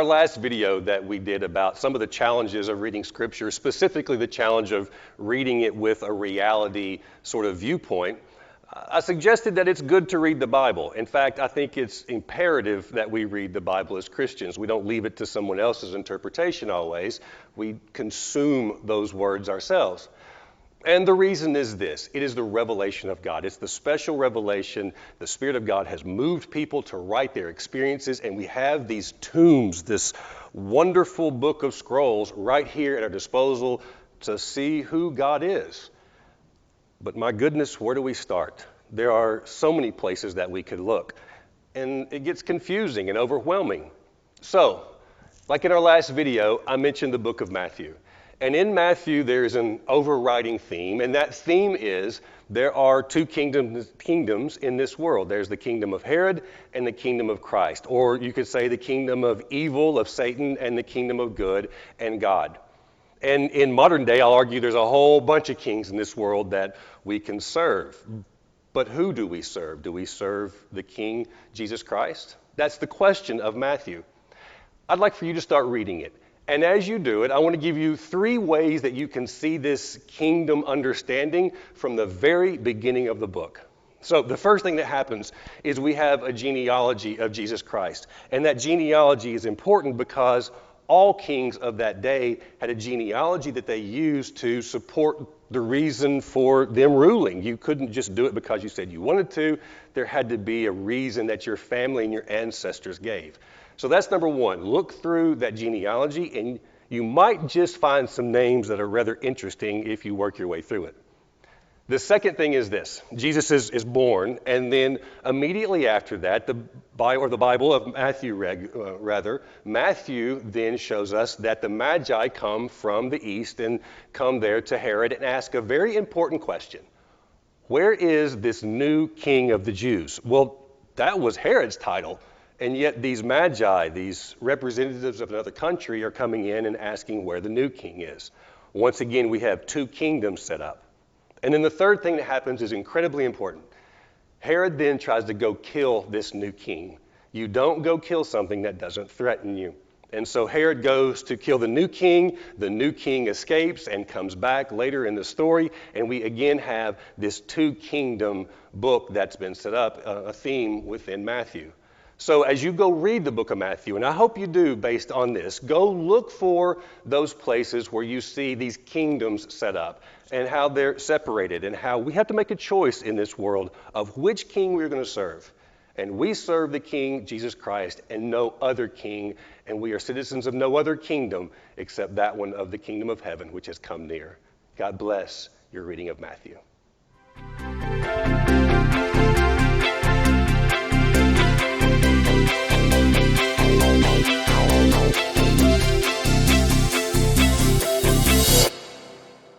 our last video that we did about some of the challenges of reading Scripture, specifically the challenge of reading it with a reality sort of viewpoint, I suggested that it's good to read the Bible. In fact, I think it's imperative that we read the Bible as Christians. We don't leave it to someone else's interpretation always. We consume those words ourselves. And the reason is this: it is the revelation of God. It's the special revelation. The Spirit of God has moved people to write their experiences, and we have these tombs, this wonderful book of scrolls right here at our disposal to see who God is. But my goodness, where do we start? There are so many places that we could look, and it gets confusing and overwhelming. So, like in our last video, I mentioned the book of Matthew. And in Matthew, there's an overriding theme, and that theme is there are two kingdoms in this world. There's the kingdom of Herod and the kingdom of Christ, or you could say the kingdom of evil, of Satan, and the kingdom of good and God. And in modern day, I'll argue there's a whole bunch of kings in this world that we can serve. But who do we serve? Do we serve the King, Jesus Christ? That's the question of Matthew. I'd like for you to start reading it. And as you do it, I want to give you 3 ways that you can see this kingdom understanding from the very beginning of the book. So the first thing that happens is we have a genealogy of Jesus Christ. And that genealogy is important because all kings of that day had a genealogy that they used to support the reason for them ruling. You couldn't just do it because you said you wanted to. There had to be a reason that your family and your ancestors gave. So that's number 1. Look through that genealogy, and you might just find some names that are rather interesting if you work your way through it. The second thing is this: Jesus is born, and then immediately after that, the Bible of Matthew, Matthew then shows us that the Magi come from the east and come there to Herod and ask a very important question. Where is this new king of the Jews? Well, that was Herod's title. And yet these Magi, these representatives of another country, are coming in and asking where the new king is. Once again, we have 2 kingdoms set up. And then the third thing that happens is incredibly important. Herod then tries to go kill this new king. You don't go kill something that doesn't threaten you. And so Herod goes to kill the new king. The new king escapes and comes back later in the story. And we again have this 2 kingdom book that's been set up, a theme within Matthew. So as you go read the book of Matthew, and I hope you do based on this, go look for those places where you see these kingdoms set up and how they're separated and how we have to make a choice in this world of which king we're going to serve. And we serve the King, Jesus Christ, and no other king, and we are citizens of no other kingdom except that one of the kingdom of heaven, which has come near. God bless your reading of Matthew.